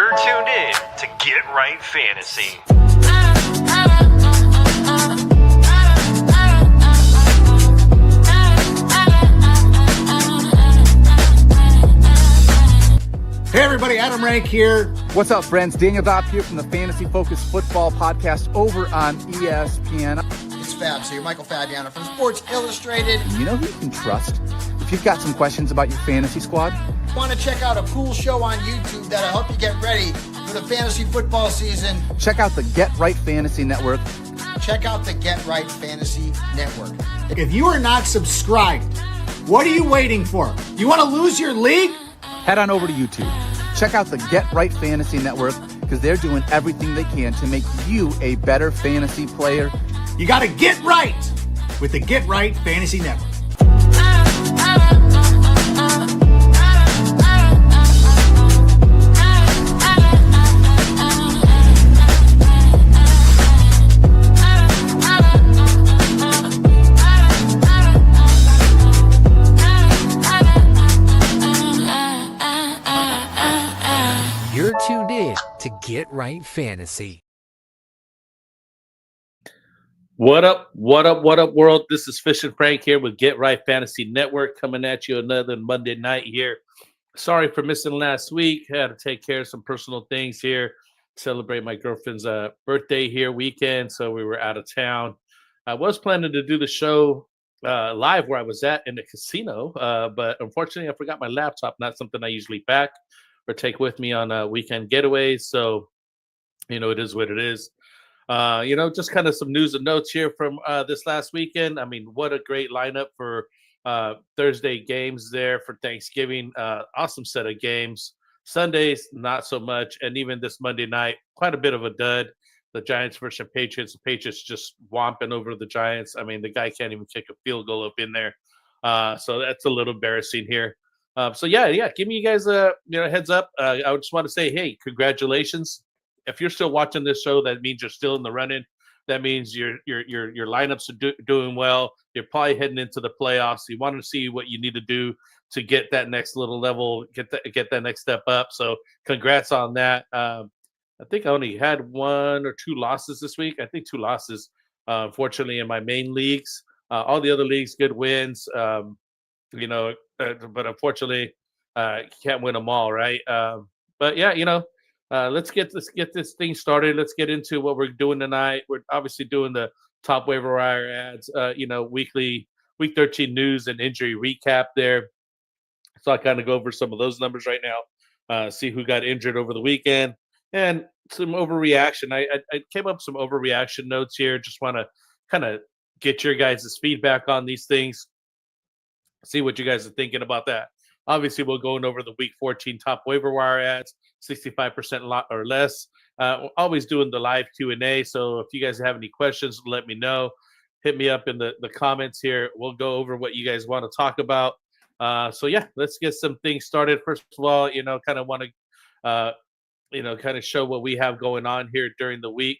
You're tuned in to Get Right Fantasy. Hey everybody, Adam Rank here. What's up, friends? Daniel Dopp here from the Fantasy Focused Football Podcast over on ESPN. It's Fabs here, Michael Fabiano from Sports Illustrated. You know who you can trust if you've got some questions about your fantasy squad? Want to check out a cool show on YouTube that'll help you get ready for the fantasy football season? Check out the Get Right Fantasy Network. Check out the Get Right Fantasy Network. If you are not subscribed, what are you waiting for? You want to lose your league? Head on over to YouTube. Check out the Get Right Fantasy Network because they're doing everything they can to make you a better fantasy player. You got to get right with the Get Right Fantasy Network. You're tuned in to Get Right Fantasy. What up, world? This is FishnFrank here with Get Right Fantasy Network coming at you another Monday night here. Sorry for missing last week. Had to take care of some personal things here, celebrate my girlfriend's birthday here weekend, so we were out of town. I was planning to do the show live where I was at in the casino, but unfortunately I forgot my laptop, not something I usually pack or take with me on weekend getaways, so it is what it is. Just kind of some news and notes here from this last weekend. I mean, what a great lineup for Thursday games there for Thanksgiving. Awesome set of games. Sundays, not so much. And even this Monday night, quite a bit of a dud. The Giants versus the Patriots. The Patriots just whomping over the Giants. I mean, the guy can't even kick a field goal up in there. So that's a little embarrassing here. Give me you guys a heads up. I just want to say, hey, congratulations. If you're still watching this show, that means you're still in the running. That means your lineups are doing well. You're probably heading into the playoffs. You want to see what you need to do to get that next little level, get that next step up. So congrats on that. I think I only had 1 or 2 losses this week. I think 2 losses, unfortunately, in my main leagues. All the other leagues, good wins. But unfortunately, can't win them all, right? Let's get this thing started. Let's get into what we're doing tonight. We're obviously doing the top waiver wire ads, weekly week 13 news and injury recap there. So I kind of go over some of those numbers right now, see who got injured over the weekend, and some overreaction. I came up with some overreaction notes here. Just want to kind of get your guys' feedback on these things, see what you guys are thinking about that. Obviously, we're going over the week 14 top waiver wire ads, 65% or less. Always doing the live Q&A. So if you guys have any questions, let me know. Hit me up in the comments here. We'll go over what you guys want to talk about. Let's get some things started. First of all, kind of want to, kind of show what we have going on here during the week.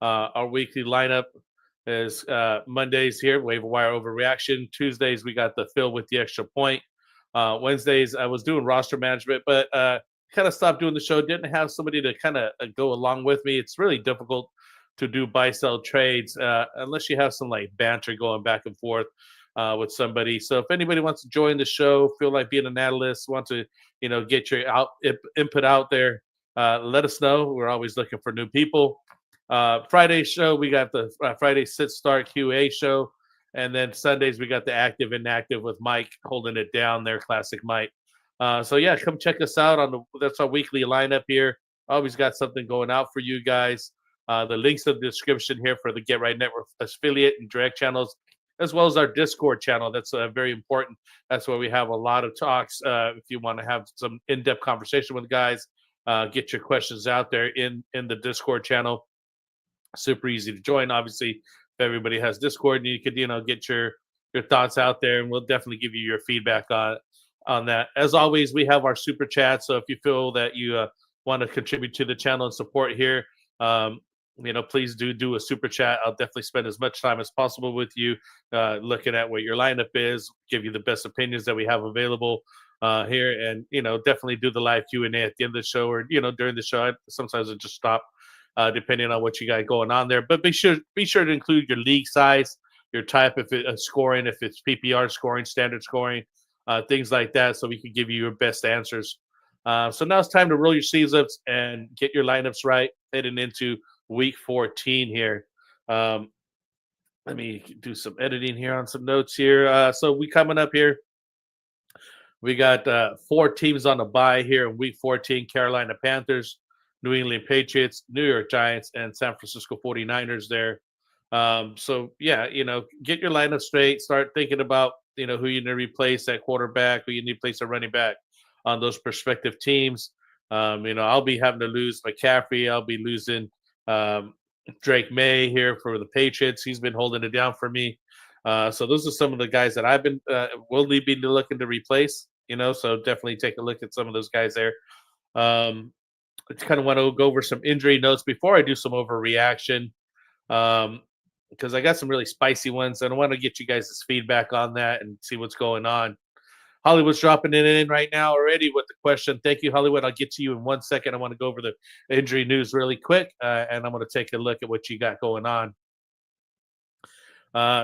Our weekly lineup is Mondays here, waiver wire overreaction. Tuesdays, we got the fill with the extra point. Wednesdays, I was doing roster management, but kind of stopped doing the show. Didn't have somebody to kind of go along with me. It's really difficult to do buy-sell trades unless you have some like banter going back and forth with somebody. So if anybody wants to join the show, feel like being an analyst, want to get your input out there, let us know. We're always looking for new people. Friday show, we got the Friday sit start QA show. And then Sundays, we got the active inactive with Mike holding it down there, classic Mike. Come check us out that's our weekly lineup here. Always got something going out for you guys. The links in the description here for the Get Right Network affiliate and direct channels, as well as our Discord channel. That's very important. That's where we have a lot of talks. If you want to have some in-depth conversation with guys, get your questions out there in the Discord channel. Super easy to join, obviously. If everybody has Discord, and you could get your thoughts out there, and we'll definitely give you your feedback on that. As always, we have our super chat, so if you feel that you want to contribute to the channel and support here, please do a super chat. I'll definitely spend as much time as possible with you, looking at what your lineup is, give you the best opinions that we have available here, and definitely do the live Q&A at the end of the show, or during the show. Sometimes I just stop, depending on what you got going on there. But be sure to include your league size, your type, if it's scoring, if it's PPR scoring, standard scoring, things like that, so we can give you your best answers. So now it's time to roll your sleeves up and get your lineups right, heading into week 14 here. Let me do some editing here on some notes here. So we coming up here. We got 4 teams on the bye here in week 14: Carolina Panthers, New England Patriots, New York Giants, and San Francisco 49ers there. So yeah, get your lineup straight. Start thinking about who you need to replace at quarterback, who you need to place a running back on those prospective teams. I'll be having to lose McCaffrey. I'll be losing Drake May here for the Patriots. He's been holding it down for me. So those are some of the guys that I've been will be looking to replace. So definitely take a look at some of those guys there. I just kind of want to go over some injury notes before I do some overreaction, because I got some really spicy ones, and I want to get you guys' feedback on that and see what's going on. Hollywood's dropping it in right now already with the question. Thank you, Hollywood. I'll get to you in 1 second. I want to go over the injury news really quick, and I'm going to take a look at what you got going on.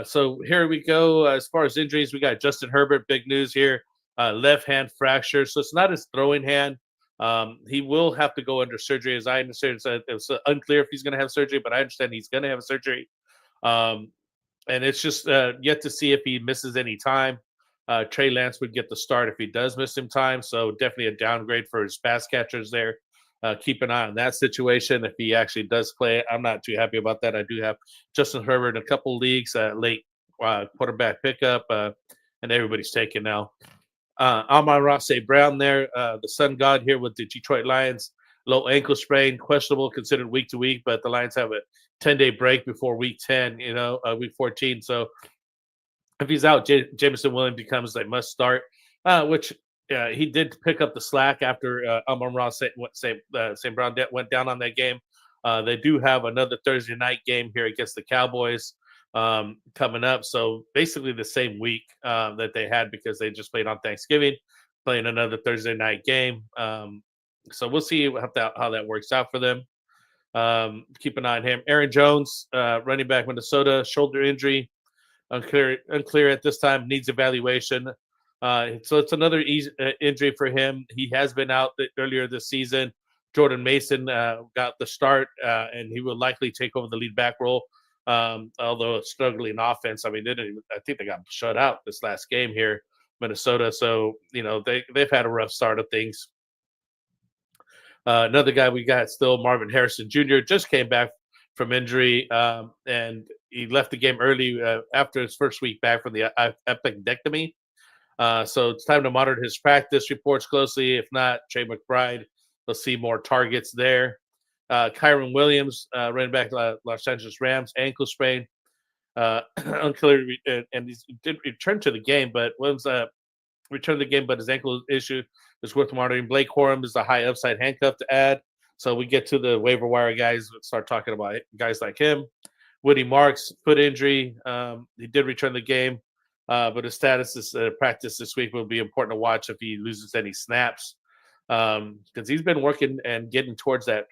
So here we go. As far as injuries, we got Justin Herbert. Big news here. Left hand fracture. So it's not his throwing hand. He will have to go under surgery, as I understand. It's unclear if he's going to have surgery, but I understand he's going to have surgery. And it's just yet to see if he misses any time. Trey Lance would get the start if he does miss some time. So definitely a downgrade for his pass catchers there. Keep an eye on that situation. If he actually does play, I'm not too happy about that. I do have Justin Herbert in a couple leagues, late quarterback pickup, and everybody's taken now. Amon-Ra St. Brown there, the sun god here with the Detroit Lions. Low ankle sprain, questionable, considered week to week, but the Lions have a 10-day break before week 10, week 14. So if he's out, Jameson Williams becomes a must start, which he did pick up the slack after Amon-Ra St. Brown went down on that game. They do have another Thursday night game here against the Cowboys coming up. So basically the same week that they had, because they just played on Thanksgiving, playing another Thursday night game. So we'll see how that works out for them. Keep an eye on him. Aaron Jones, running back, Minnesota, shoulder injury. Unclear at this time, needs evaluation. So it's another injury for him. He has been out earlier this season. Jordan Mason got the start, and he will likely take over the lead back role. Although struggling offense, I mean, I think they got shut out this last game here, Minnesota. So they've had a rough start of things. Another guy we got still, Marvin Harrison Jr., just came back from injury, and he left the game early after his first week back from the appendectomy. So it's time to monitor his practice reports closely. If not, Trey McBride will see more targets there. Kyron Williams, running back, Los Angeles Rams, ankle sprain. Unclear, and he did return to the game, but Williams returned to the game, but his ankle issue is worth monitoring. Blake Corum is a high upside handcuff to add. So we get to the waiver wire guys, start talking about guys like him. Woody Marks, foot injury. He did return the game, but his status is practice this week will be important to watch if he loses any snaps, because he's been working and getting towards that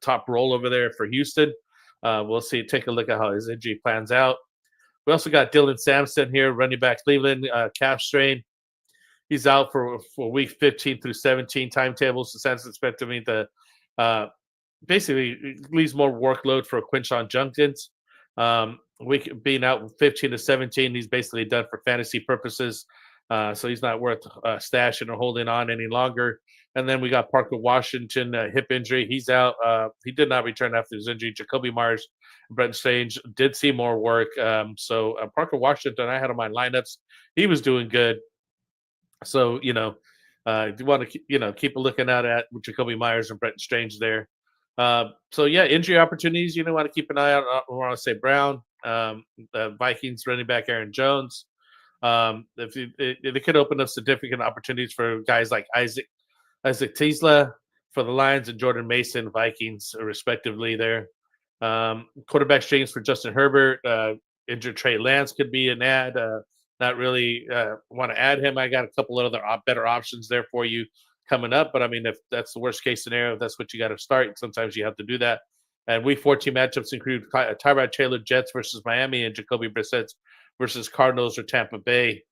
top role over there for Houston. We'll see. Take a look at how his injury plans out. We also got Dylan Sampson here, running back, Cleveland, calf strain. He's out for week 15 through 17 timetables. So Sampson expected to meet the basically leaves more workload for Quinshon Judkins. Week being out 15 to 17, he's basically done for fantasy purposes. So he's not worth stashing or holding on any longer. And then we got Parker Washington, hip injury. He's out. He did not return after his injury. Jacoby Myers and Brenton Strange did see more work. So Parker Washington, I had on my lineups. He was doing good. So, you want to, keep a looking out at Jacoby Myers and Brenton Strange there. So, yeah, injury opportunities, want to keep an eye out. I want to say Brown, the Vikings running back Aaron Jones. They could open up significant opportunities for guys like Isaac Tisla for the Lions and Jordan Mason, Vikings, respectively there. Quarterback strings for Justin Herbert. Injured Trey Lance could be an ad. not really want to add him. I got a couple of other better options there for you coming up. But I mean, if that's the worst case scenario, if that's what you got to start, sometimes you have to do that. And week 14 matchups include Tyrod Taylor Jets versus Miami and Jacoby Brissett versus Cardinals or Tampa Bay.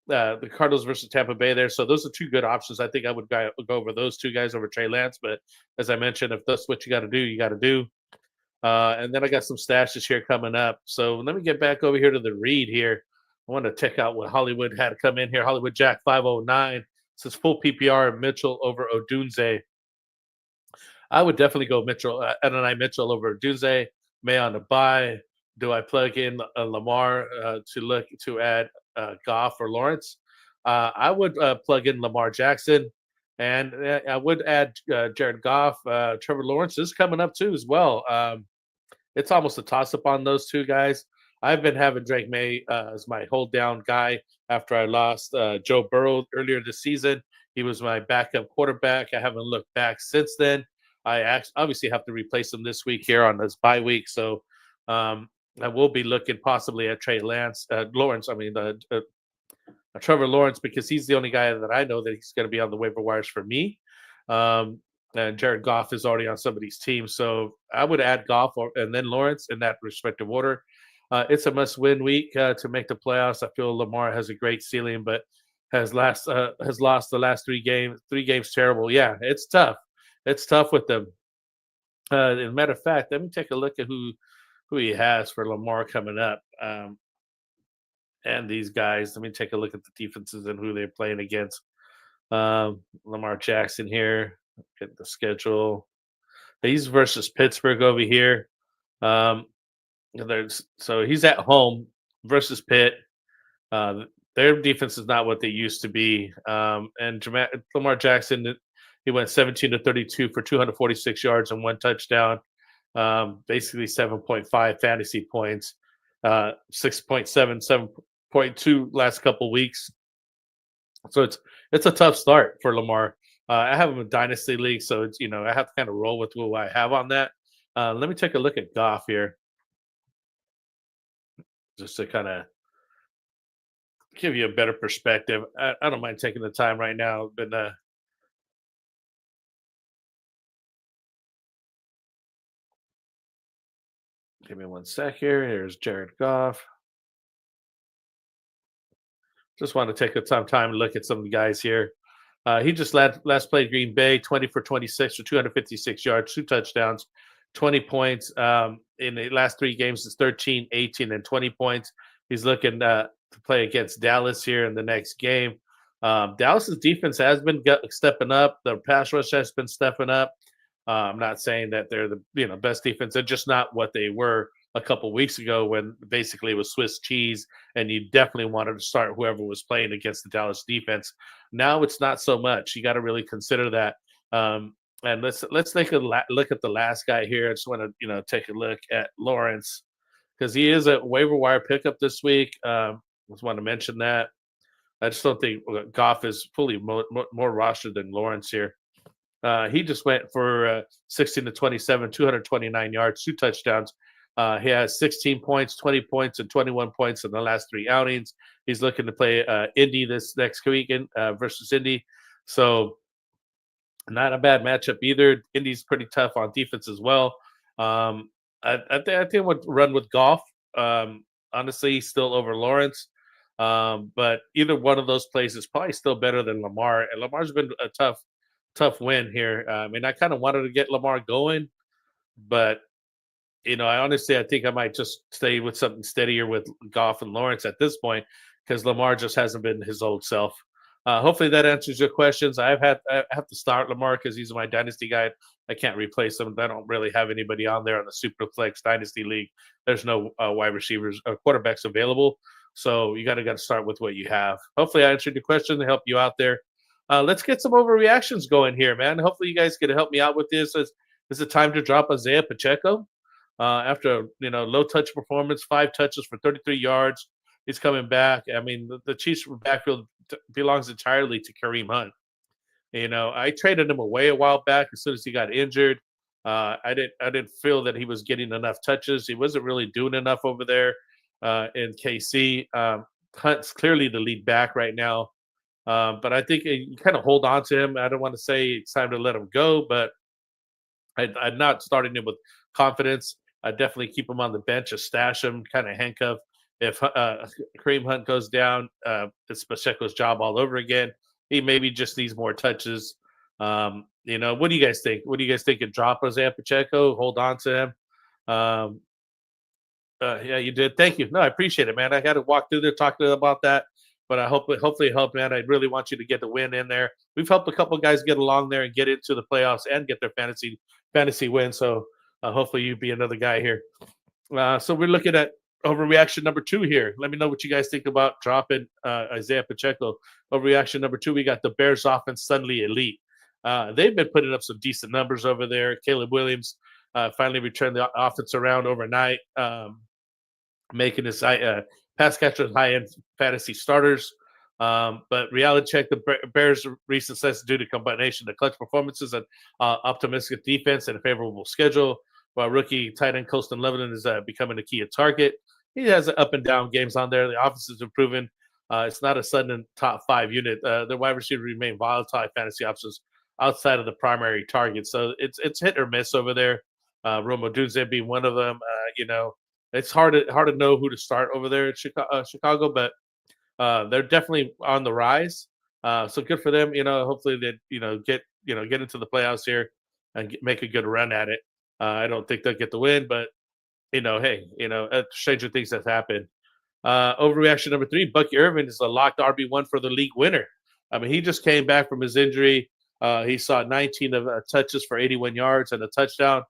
The Cardinals versus Tampa Bay there. So those are two good options. I think I would go over those two guys over Trey Lance. But as I mentioned, if that's what you got to do, you got to do. And then I got some stashes here coming up. So let me get back over here to the read here. I want to check out what Hollywood had to come in here. Hollywood Jack 509 says full PPR Mitchell over Odunze. I would definitely go Mitchell, Adonai Mitchell over Odunze. May on the buy. Do I plug in Lamar to add Goff or Lawrence? I would plug in Lamar Jackson, and I would add Jared Goff. Trevor Lawrence is coming up too as well. It's almost a toss-up on those two guys. I've been having Drake May as my hold-down guy after I lost Joe Burrow earlier this season. He was my backup quarterback. I haven't looked back since then. I obviously have to replace him this week here on this bye week. So I will be looking possibly at Trevor Lawrence, because he's the only guy that I know that he's going to be on the waiver wires for me. And Jared Goff is already on somebody's team. So I would add Goff and then Lawrence in that respective order. It's a must-win week to make the playoffs. I feel Lamar has a great ceiling, but has lost the last 3 games. 3 games terrible. Yeah, it's tough. It's tough with them. As a matter of fact, let me take a look at who he has for Lamar coming up. And these guys, let me take a look at the defenses and who they're playing against. Lamar Jackson here. Get the schedule. He's versus Pittsburgh over here. So he's at home versus Pitt. Their defense is not what they used to be. And Lamar Jackson, he went 17 to 32 for 246 yards and 1 touchdown. Basically 7.5 fantasy points, 6.7, 7.2 last couple weeks. So it's a tough start for Lamar. I have him in Dynasty League, so it's, I have to kind of roll with who I have on that. Let me take a look at Goff here, just to kind of give you a better perspective. I don't mind taking the time right now, but give me 1 sec here. Here's Jared Goff. Just want to take some time to look at some of the guys here. He just last played Green Bay, 20 for 26 for 256 yards, 2 touchdowns, 20 points. In the last 3 games, it's 13, 18, and 20 points. He's looking to play against Dallas here in the next game. Dallas's defense has been stepping up. The pass rush has been stepping up. I'm not saying that they're the best defense. They're just not what they were a couple weeks ago, when basically it was Swiss cheese, and you definitely wanted to start whoever was playing against the Dallas defense. Now it's not so much. You got to really consider that. And let's take a look at the last guy here. I just want to take a look at Lawrence, because he is a waiver wire pickup this week. Just want to mention that. I just don't think Goff is fully more rostered than Lawrence here. He just went for 16 to 27, 229 yards, 2 touchdowns. He has 16 points, 20 points, and 21 points in the last 3 outings. He's looking to play Indy this next weekend versus Indy. So not a bad matchup either. Indy's pretty tough on defense as well. I think I would run with Goff. Honestly, still over Lawrence. But either one of those plays is probably still better than Lamar. And Lamar's been a tough win here. I kind of wanted to get Lamar going, but I think I might just stay with something steadier with Goff and Lawrence at this point, because Lamar just hasn't been his old self. Hopefully that answers your questions. I have to start Lamar because he's my dynasty guy. I can't replace him. I don't really have anybody on there on the Superflex Dynasty League. There's no wide receivers or quarterbacks available. So you got to start with what you have. Hopefully I answered your question to help you out there. Let's get some overreactions going here, man. Hopefully you guys can help me out with this. Is it time to drop Isaiah Pacheco? After low touch performance, 5 touches for 33 yards, he's coming back. I mean, the Chiefs backfield belongs entirely to Kareem Hunt. I traded him away a while back as soon as he got injured. I didn't feel that he was getting enough touches. He wasn't really doing enough over there in KC. Hunt's clearly the lead back right now. But I think you kind of hold on to him. I don't want to say it's time to let him go, but I'm not starting him with confidence. I definitely keep him on the bench, or stash him, kind of handcuff. If Kareem Hunt goes down, it's Pacheco's job all over again. He maybe just needs more touches. What do you guys think? What do you guys think of drop Isaiah Pacheco? Hold on to him. Um, yeah, you did. Thank you. No, I appreciate it, man. I got to walk through there, talk to them about that. But I hopefully it helped, man. I really want you to get the win in there. We've helped a couple guys get along there and get into the playoffs and get their fantasy win. So hopefully you be another guy here. So we're looking at overreaction number 2 here. Let me know what you guys think about dropping Isaiah Pacheco. Overreaction number 2, we got the Bears offense suddenly elite. They've been putting up some decent numbers over there. Caleb Williams finally returned the offense around overnight, making his pass catchers high-end fantasy starters. But reality check, the Bears' recent success due to combination of clutch performances and optimistic defense and a favorable schedule, while rookie tight end Colston Lebanon is becoming a key target. He has up and down games on there. The offense is improving. It's not a sudden top 5 unit. The wide receiver remain volatile fantasy options outside of the primary target. So it's hit or miss over there. Rome Odunze being one of them. It's hard to know who to start over there at Chicago, but they're definitely on the rise. So good for them. Hopefully they get into the playoffs here and make a good run at it. I don't think they'll get the win, but hey, stranger things have happened. Overreaction number 3: Bucky Irvin is a locked RB1 for the league winner. I mean, he just came back from his injury. He saw 19 of touches for 81 yards and a touchdown.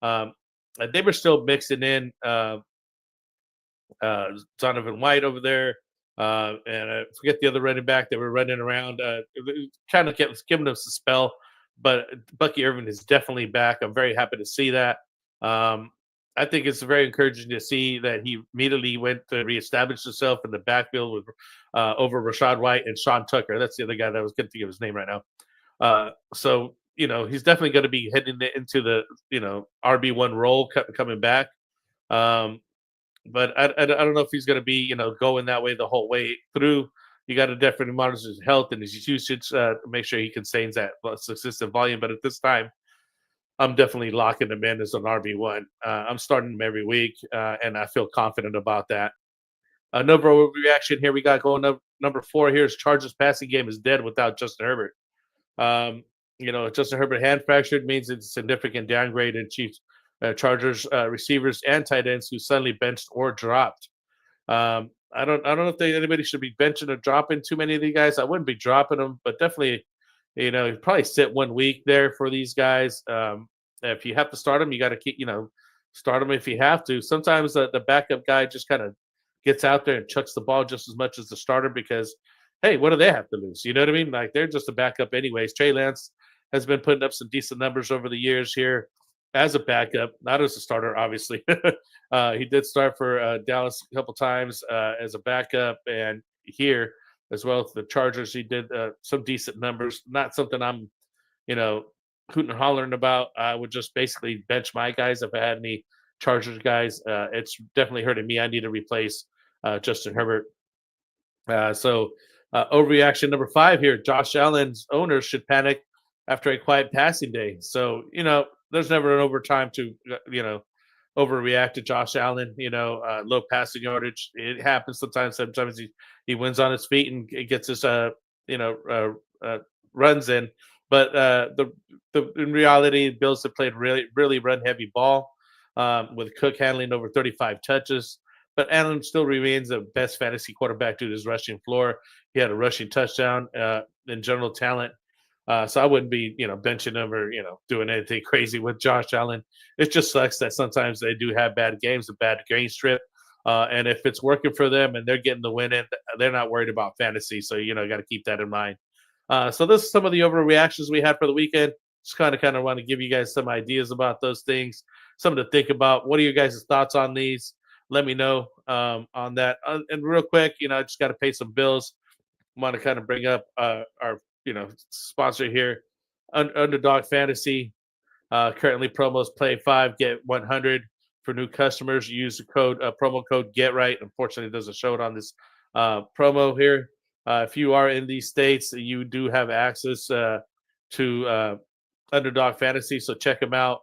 They were still mixing in Donovan White over there, and I forget the other running back. They were running around, kind of giving them some spell. But Bucky Irvin is definitely back. I'm very happy to see that. I think it's very encouraging to see that he immediately went to reestablish himself in the backfield with over Rashad White and Sean Tucker. That's the other guy that I was going to think of his name right now. So he's definitely going to be heading into the RB1 role coming back. But I don't know if he's going to be going that way the whole way through. You got to definitely monitor his health and his usage to make sure he sustains that consistent volume. But at this time, I'm definitely locking him in as an RB1. I'm starting him every week, and I feel confident about that. Another reaction here we got going up. Number 4 here is Chargers passing game is dead without Justin Herbert. Justin Herbert hand fractured means it's a significant downgrade in Chiefs, Chargers receivers and tight ends who suddenly benched or dropped. I don't know if anybody should be benching or dropping too many of these guys. I wouldn't be dropping them, but definitely, probably sit 1 week there for these guys. If you have to start them, you got to keep, start them if you have to. Sometimes the backup guy just kind of gets out there and chucks the ball just as much as the starter because, hey, what do they have to lose? You know what I mean? Like they're just a backup anyways. Trey Lance has been putting up some decent numbers over the years here as a backup, not as a starter, obviously. He did start for Dallas a couple times as a backup, and here as well as the Chargers, he did some decent numbers. Not something I'm, hooting and hollering about. I would just basically bench my guys if I had any Chargers guys. It's definitely hurting me. I need to replace Justin Herbert. So overreaction number 5 here. Josh Allen's owners should panic after a quiet passing day. So, there's never an overtime to, overreact to Josh Allen, low passing yardage. It happens sometimes. Sometimes he wins on his feet and it gets his, runs in. But in reality, Bills have played really, really run-heavy ball with Cook handling over 35 touches. But Allen still remains the best fantasy quarterback due to his rushing floor. He had a rushing touchdown in general talent. So I wouldn't be, benching him or, doing anything crazy with Josh Allen. It just sucks that sometimes they do have bad games, a bad game strip. And if it's working for them and they're getting the win in, they're not worried about fantasy. So, got to keep that in mind. So this is some of the overreactions we had for the weekend. Just kind of want to give you guys some ideas about those things, something to think about. What are your guys' thoughts on these? Let me know on that. And real quick, I just got to pay some bills. I want to kind of bring up our sponsor here, Underdog Fantasy. Currently promos play 5, get 100 for new customers. Use the code promo code GetRight. Unfortunately, it doesn't show it on this promo here. If you are in these states, you do have access to Underdog Fantasy, so check them out.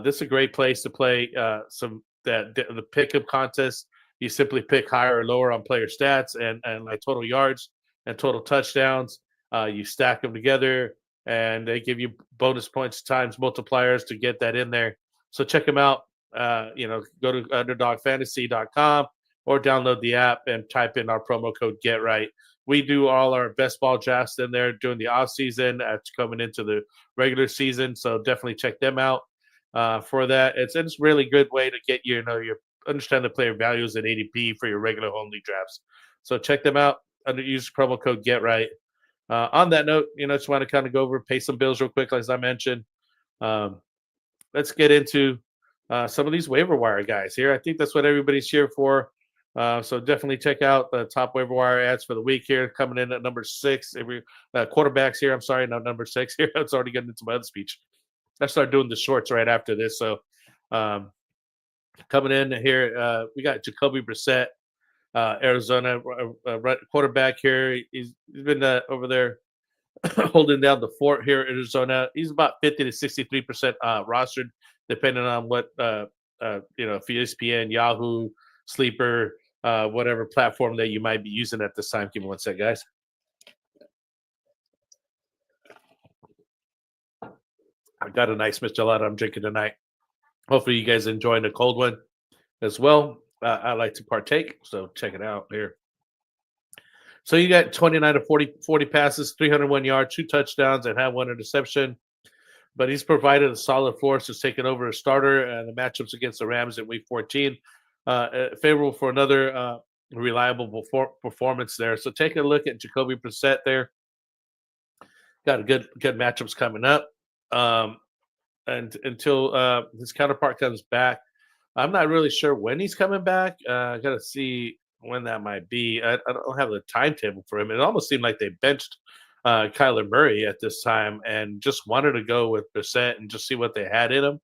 This is a great place to play the pickup contest. You simply pick higher or lower on player stats and like total yards and total touchdowns. You stack them together, and they give you bonus points times multipliers to get that in there. So check them out. Go to underdogfantasy.com or download the app and type in our promo code GetRight. We do all our best ball drafts in there during the off season, coming into the regular season. So definitely check them out for that. It's a really good way to get your understand the player values and ADP for your regular only drafts. So check them out. Use promo code GetRight. On that note, just want to kind of go over, pay some bills real quick, as I mentioned. Let's get into some of these waiver wire guys here. I think that's what everybody's here for. So definitely check out the top waiver wire ads for the week here, coming in at number 6. Every quarterbacks here. I'm sorry, not number 6 here. It's already getting into my other speech. I start doing the shorts right after this. So coming in here, we got Jacoby Brissett, Arizona quarterback here. He's been over there holding down the fort here in Arizona. He's about 50 to 63% rostered, depending on what ESPN, Yahoo, Sleeper, whatever platform that you might be using at this time. Give me one sec, guys. I got a nice Michelada I'm drinking tonight. Hopefully you guys enjoying the cold one as well. I like to partake, so check it out here. So you got 29 to 40 passes, 301 yards, 2 touchdowns, and had 1 interception. But he's provided a solid force. He's taken over a starter, and the matchups against the Rams in Week 14. Favorable for another reliable performance there. So take a look at Jacoby Brissett there. Got a good matchups coming up. And until his counterpart comes back, I'm not really sure when he's coming back. I got to see when that might be. I don't have the timetable for him. It almost seemed like they benched Kyler Murray at this time and just wanted to go with Brissett and just see what they had in him.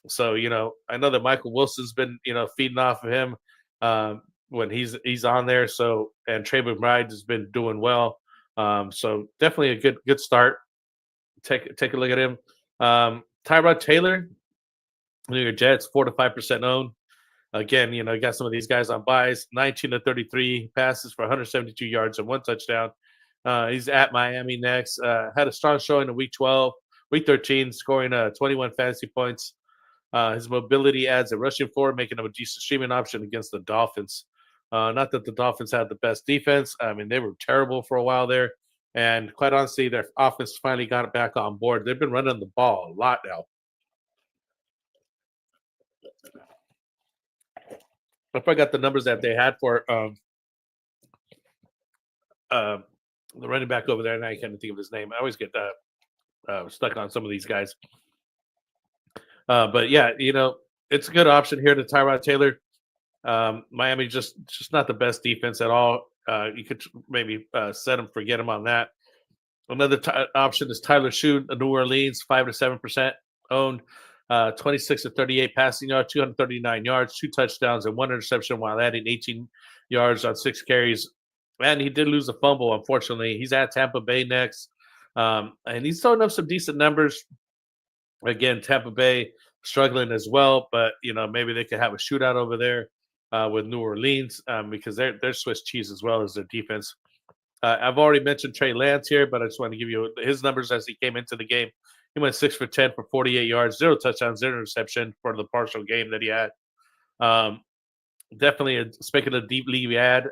So, I know that Michael Wilson's been, feeding off of him when he's on there. So, and Trey McBride has been doing well. So definitely a good start. Take a look at him. Tyrod Taylor, New York Jets, 4 to 5% owned. Again, you got some of these guys on buys. 19 to 33 passes for 172 yards and 1 touchdown. He's at Miami next. Had a strong showing in Week 12, Week 13, scoring 21 fantasy points. His mobility adds a rushing floor, making him a decent streaming option against the Dolphins. Not that the Dolphins had the best defense. I mean, they were terrible for a while there. And quite honestly, their offense finally got it back on board. They've been running the ball a lot now. I forgot the numbers that they had for the running back over there, and I can't think of his name. I always get stuck on some of these guys. But yeah, it's a good option here to Tyrod Taylor. Miami just not the best defense at all. You could maybe set him, forget him on that. Another option is Tyler Shoot, New Orleans, 5 to 7% owned, 26 to 38 passing yards, 239 yards, 2 touchdowns, and 1 interception while adding 18 yards on 6 carries. And he did lose a fumble, unfortunately. He's at Tampa Bay next, and he's throwing up some decent numbers. Again, Tampa Bay struggling as well, but maybe they could have a shootout over there with New Orleans because they're Swiss cheese as well as their defense. I've already mentioned Trey Lance here, but I just want to give you his numbers as he came into the game. He went 6 for 10 for 48 yards, 0 touchdowns, 0 interception for the partial game that he had. Definitely a speculative deep league ad.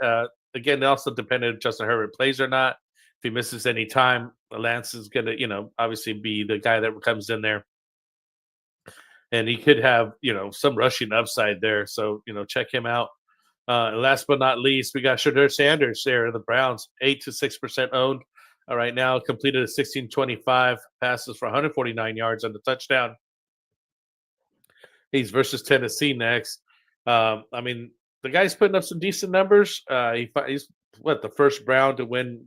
Again, it also depended if Justin Herbert plays or not. If he misses any time, Lance is going to, obviously be the guy that comes in there. And he could have, some rushing upside there. So, check him out. Last but not least, we got Shedeur Sanders there in the Browns, 8 to 6% owned right now. Completed a 16-25 passes for 149 yards and a touchdown. He's versus Tennessee next. I mean, the guy's putting up some decent numbers. He's the first Brown to win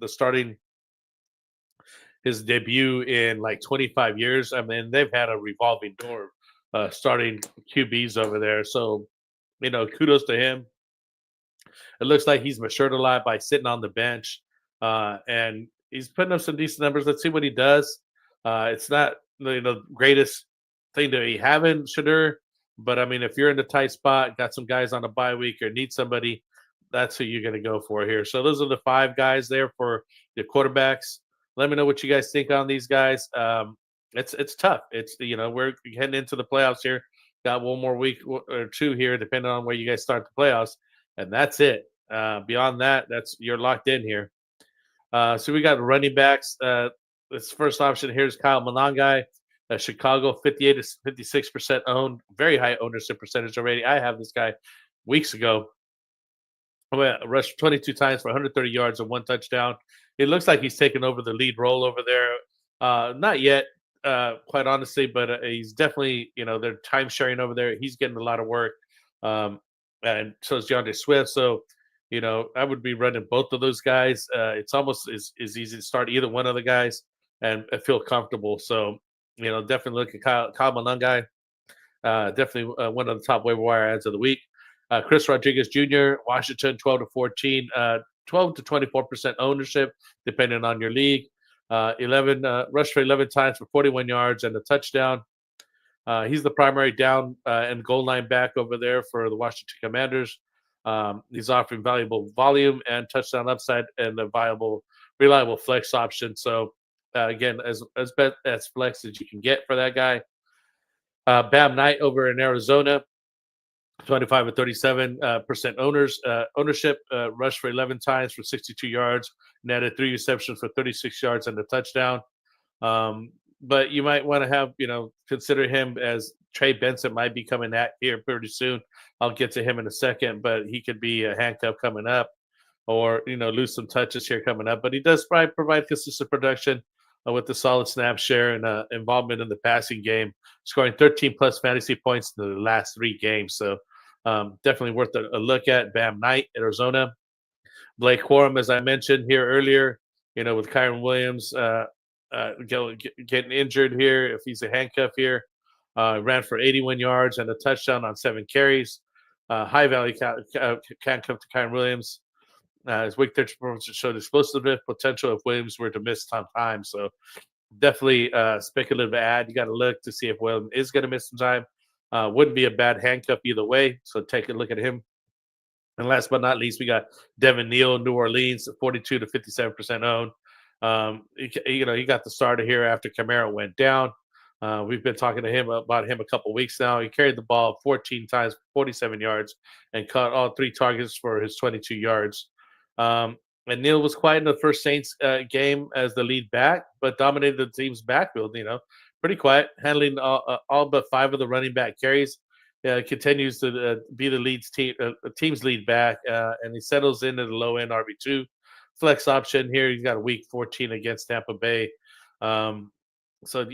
his debut in like 25 years. I mean, they've had a revolving door starting QBs over there. So, kudos to him. It looks like he's matured a lot by sitting on the bench, and he's putting up some decent numbers. Let's see what he does. It's not greatest thing to be having Shadur, but I mean, if you're in the tight spot, got some guys on a bye week or need somebody, that's who you're going to go for here. So those are the 5 guys there for the quarterbacks. Let me know what you guys think on these guys. It's tough. It's we're heading into the playoffs here. Got one more week or 2 here, depending on where you guys start the playoffs, and that's it. Beyond that, you're locked in here. So we got running backs. This first option here is Kyle Monangai, Chicago, 58 to 56% owned, very high ownership percentage already. I have this guy weeks ago. Rushed 22 times for 130 yards and 1 touchdown. It looks like he's taken over the lead role over there. Not yet, quite honestly, but he's definitely, they're time sharing over there. He's getting a lot of work, and so is DeAndre Swift. So, I would be running both of those guys. It's almost as easy to start either one of the guys and feel comfortable. So, definitely look at Kyle Monangai. Definitely one of the top waiver wire ads of the week. Chris Rodriguez Jr., Washington, 12 to 14, 12 to 24% ownership, depending on your league. 11 rushed for 11 times for 41 yards and a touchdown. He's the primary down and goal line back over there for the Washington Commanders. He's offering valuable volume and touchdown upside and a reliable flex option. So again, as flex as you can get for that guy. Bam Knight over in Arizona, 25 and 37% ownership. Rushed for 11 times for 62 yards, netted 3 receptions for 36 yards and a touchdown. But you might want to have, consider him as Trey Benson might be coming at here pretty soon. I'll get to him in a second, but he could be a handcuff coming up or, lose some touches here coming up. But he does provide consistent production with the solid snap share and involvement in the passing game, scoring 13-plus fantasy points in the last 3 games. So definitely worth a look at. Bam Knight, Arizona. Blake Corum, as I mentioned here earlier, with Kyron Williams getting injured here, if he's a handcuff here, ran for 81 yards and a touchdown on 7 carries. High value handcuff to Kyron Williams. His week 13 performance showed explosiveness potential if Williams were to miss some time. So definitely speculative ad. You got to look to see if Williams is going to miss some time. Wouldn't be a bad handcuff either way. So take a look at him. And last but not least, we got Devin Neal, New Orleans, 42 to 57% owned. He got the starter here after Kamara went down. We've been talking to him about him a couple weeks now. He carried the ball 14 times, 47 yards, and caught all 3 targets for his 22 yards. And Neal was quiet in the first Saints game as the lead back, but dominated the team's backfield. Pretty quiet, handling all but 5 of the running back carries. Continues to be the team's lead back, and he settles into the low end RB2 flex option here. He's got a week 14 against Tampa Bay. So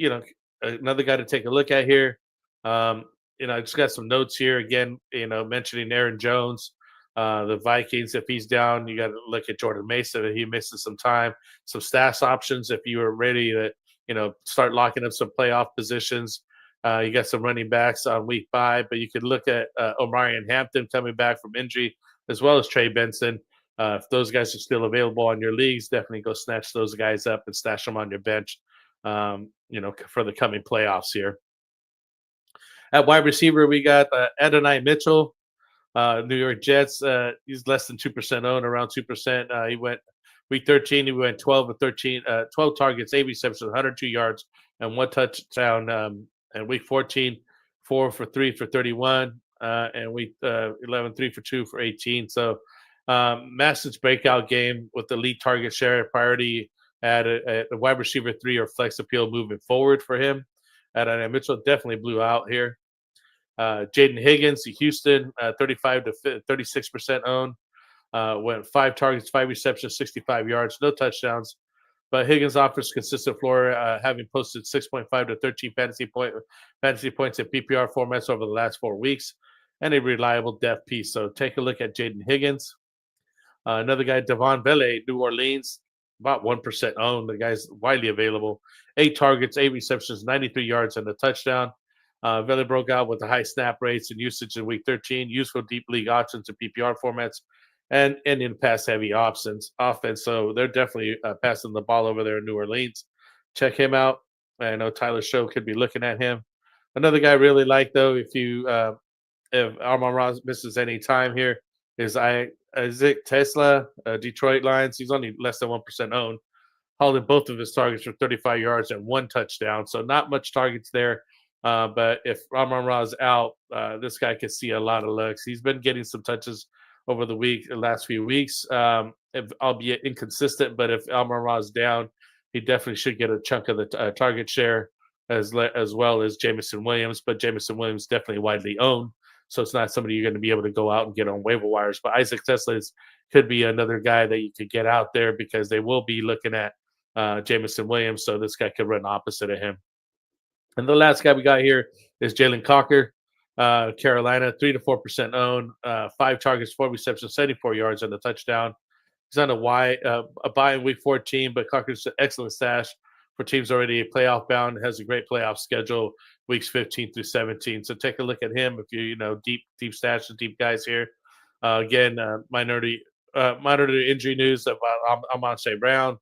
another guy to take a look at here. I just got some notes here again. Mentioning Aaron Jones. The Vikings, if he's down, you got to look at Jordan Mason. If he misses some time, some stash options. If you are ready to, start locking up some playoff positions, you got some running backs on week 5. But you could look at Omarion Hampton coming back from injury, as well as Trey Benson. If those guys are still available on your leagues, definitely go snatch those guys up and stash them on your bench. For the coming playoffs here. At wide receiver, we got Adonai Mitchell. New York Jets, he's less than 2% owned, around 2%. He went week 13, he went 12 targets, 8 receptions, 102 yards, and 1 touchdown. And week 14, 4 for 3 for 31, and week 11, 3 for 2 for 18. So massive breakout game with the lead target share priority at a wide receiver 3 or flex appeal moving forward for him. Adonai Mitchell definitely blew out here. Jaden Higgins, Houston, 35 to 36% owned. Went 5 targets, 5 receptions, 65 yards, no touchdowns. But Higgins offers consistent floor, having posted 6.5 to 13 fantasy points in PPR formats over the last 4 weeks, and a reliable depth piece. So take a look at Jaden Higgins. Another guy, Devon Vele, New Orleans, about 1% owned. The guy's widely available. 8 targets, 8 receptions, 93 yards, and a touchdown. Vele broke out with the high snap rates and usage in week 13. Useful deep league options in PPR formats. and in pass-heavy offense. So they're definitely passing the ball over there in New Orleans. Check him out. I know Tyler Show could be looking at him. Another guy I really like, though, if Amon-Ra misses any time here, is Isaac Tesla, Detroit Lions. He's only less than 1% owned, holding both of his targets for 35 yards and 1 touchdown. So not much targets there. But if Amon-Ra's out, this guy could see a lot of looks. He's been getting some touches over the last few weeks, albeit inconsistent. But if Amon-Ra's down, he definitely should get a chunk of the target share as well as Jameson Williams. But Jameson Williams definitely widely owned, so it's not somebody you're going to be able to go out and get on waiver wires. But Isaac Tesla could be another guy that you could get out there because they will be looking at Jameson Williams, so this guy could run opposite of him. And the last guy we got here is Jalen Cocker, Carolina, 3 to 4% owned, 5 targets, 4 receptions, 74 yards, and a touchdown. He's on a bye in week 14, but Cocker's an excellent stash for teams already playoff bound. Has a great playoff schedule, weeks 15 through 17. So take a look at him if you deep stash and deep guys here. Again, minority injury news about Amon-Ra Brown.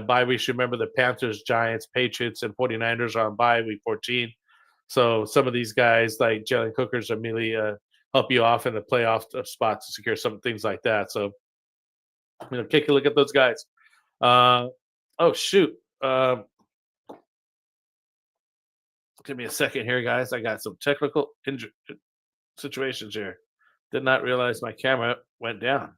Bye weeks, remember the Panthers, Giants, Patriots, and 49ers are on bye week 14. So some of these guys like Jalen Cookers immediately help you off in the playoff spot to secure some things like that. So, take a look at those guys. Oh, shoot. Give me a second here, guys. I got some technical situations here. Did not realize my camera went down.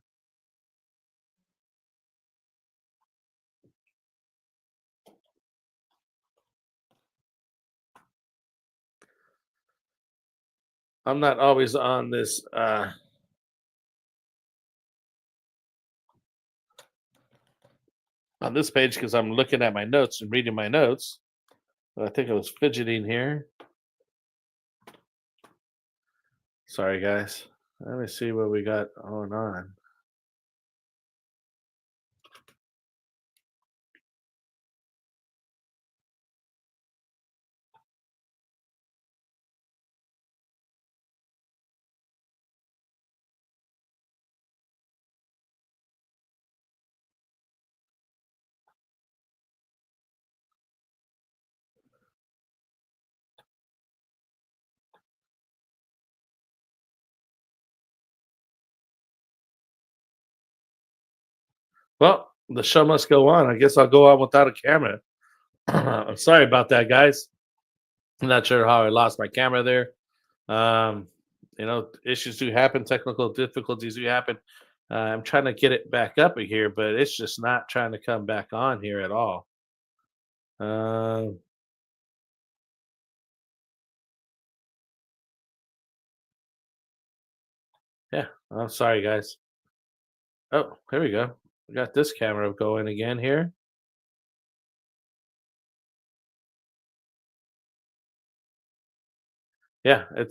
I'm not always on this page because I'm looking at my notes and reading my notes. But I think I was fidgeting here. Sorry, guys. Let me see what we got going on. Well, the show must go on. I guess I'll go on without a camera. I'm sorry about that, guys. I'm not sure how I lost my camera there. Issues do happen. Technical difficulties do happen. I'm trying to get it back up here, but it's just not trying to come back on here at all. Yeah, I'm sorry, guys. Oh, here we go. We got this camera going again here. Yeah, I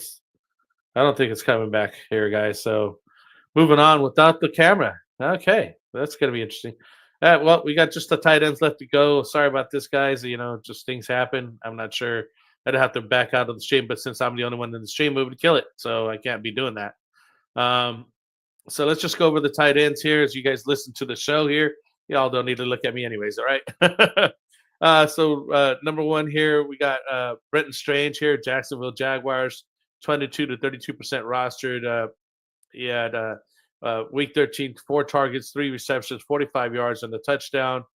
don't think it's coming back here, guys. So moving on without the camera. Okay, that's going to be interesting. Well, we got just the tight ends left to go. Sorry about this, guys. Just things happen. I'm not sure. I'd have to back out of the stream, but since I'm the only one in the stream, we would kill it. So I can't be doing that. So let's just go over the tight ends here as you guys listen to the show here. Y'all don't need to look at me anyways, all right? So number one here, we got Brenton Strange here, Jacksonville Jaguars, 22 to 32% rostered. He had week 13, 4 targets, 3 receptions, 45 yards, and a touchdown.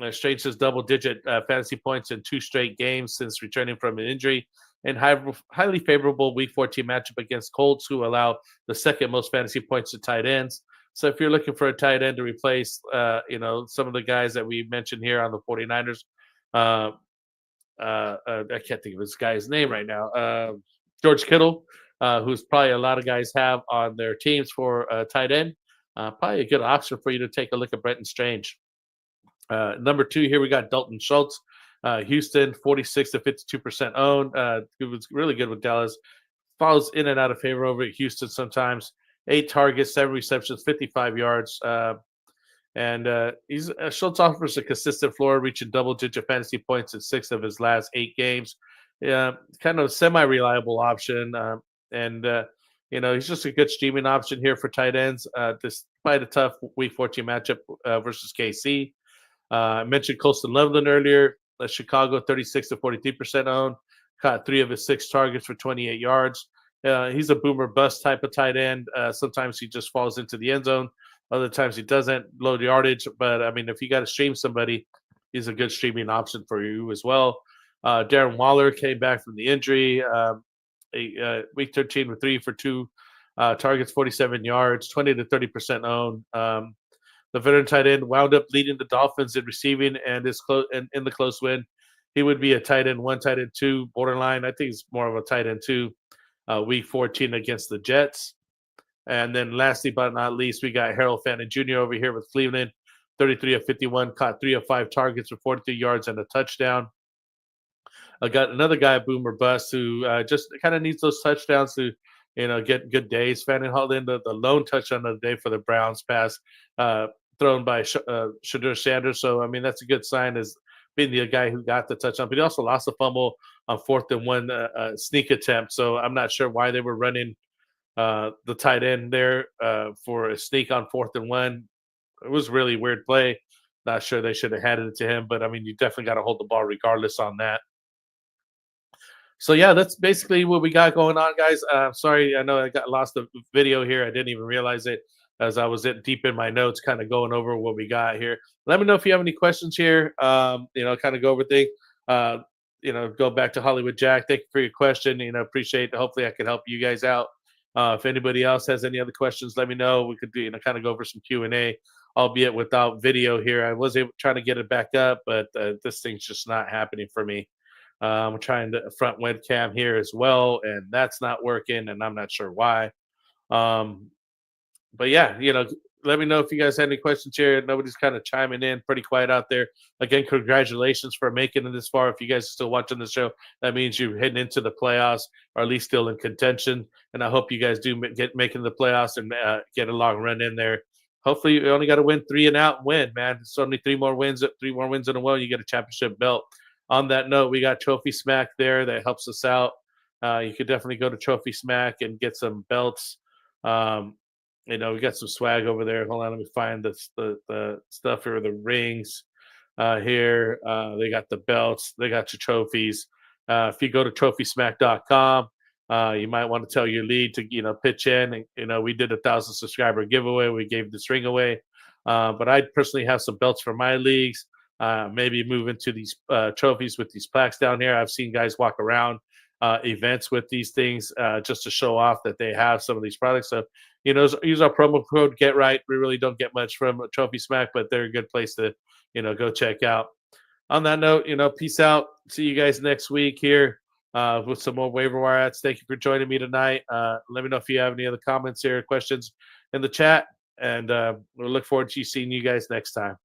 Strange has double-digit fantasy points in 2 straight games since returning from an injury, and highly favorable week 14 matchup against Colts, who allow the second most fantasy points to tight ends. So if you're looking for a tight end to replace, some of the guys that we mentioned here on the 49ers, I can't think of this guy's name right now. George Kittle, who's probably a lot of guys have on their teams for a tight end. Probably a good option for you to take a look at Brenton Strange. Number 2 here, we got Dalton Schultz. Houston, 46 to 52% owned. It was really good with Dallas. Falls in and out of favor over at Houston sometimes. 8 targets, 7 receptions, 55 yards. Schultz offers a consistent floor, reaching double-digit fantasy points in 6 of his last 8 games. Kind of semi-reliable option. He's just a good streaming option here for tight ends, despite a tough Week 14 matchup versus KC. I mentioned Colston Loveland earlier. Chicago, 36 to 43% owned. Caught 3 of his 6 targets for 28 yards. He's a boomer bust type of tight end. Sometimes he just falls into the end zone. Other times he doesn't, low yardage. But, I mean, if you got to stream somebody, he's a good streaming option for you as well. Darren Waller came back from the injury. Week 13 with 3 for 2 targets, 47 yards, 20 to 30% owned. The veteran tight end wound up leading the Dolphins in receiving and is in the close win. He would be a tight end 1, tight end 2, borderline. I think he's more of a tight end 2. Week 14 against the Jets. And then lastly but not least, we got Harold Fannin Jr. over here with Cleveland, 33 of 51, caught 3 of 5 targets for 43 yards and a touchdown. I got another guy, Boomer Bust, who just kind of needs those touchdowns to, get good days. Fannin hauled in the lone touchdown of the day for the Browns pass thrown by Shadur Sanders. So, I mean, that's a good sign as being the guy who got the touchdown. But he also lost a fumble on 4th and 1 sneak attempt. So I'm not sure why they were running the tight end there for a sneak on 4th and 1. It was a really weird play. Not sure they should have handed it to him. But, I mean, you definitely got to hold the ball regardless on that. So, yeah, that's basically what we got going on, guys. Sorry, I know I got lost the video here. I didn't even realize it as I was deep in my notes, kind of going over what we got here. Let me know if you have any questions here, kind of go over things. Go back to Hollywood Jack. Thank you for your question. Appreciate it. Hopefully I can help you guys out. If anybody else has any other questions, let me know. We could do, kind of go over some Q&A, albeit without video here. I was trying to get it back up, but this thing's just not happening for me. I'm trying the front webcam here as well, and that's not working, and I'm not sure why. But yeah, let me know if you guys have any questions here. Nobody's kind of chiming in, pretty quiet out there. Again, congratulations for making it this far. If you guys are still watching the show, that means you're heading into the playoffs, or at least still in contention. And I hope you guys do making the playoffs and get a long run in there. Hopefully, you only got to win 3 and out and win, man. It's only 3 more wins in a row. You get a championship belt. On that note, we got Trophy Smack there that helps us out. You could definitely go to Trophy Smack and get some belts. We got some swag over there. Hold on, let me find the stuff here, the rings here. They got the belts. They got your trophies. If you go to trophysmack.com, you might want to tell your lead to, pitch in. And, we did a 1,000 subscriber giveaway. We gave this ring away. But I personally have some belts for my leagues. Maybe move into these trophies with these plaques down here. I've seen guys walk around events with these things just to show off that they have some of these products. So, use our promo code GetRight. We really don't get much from Trophy Smack, but they're a good place to, go check out. On that note, peace out. See you guys next week here with some more waiver wire ads. Thank you for joining me tonight. Let me know if you have any other comments here, questions in the chat, and we'll look forward to seeing you guys next time.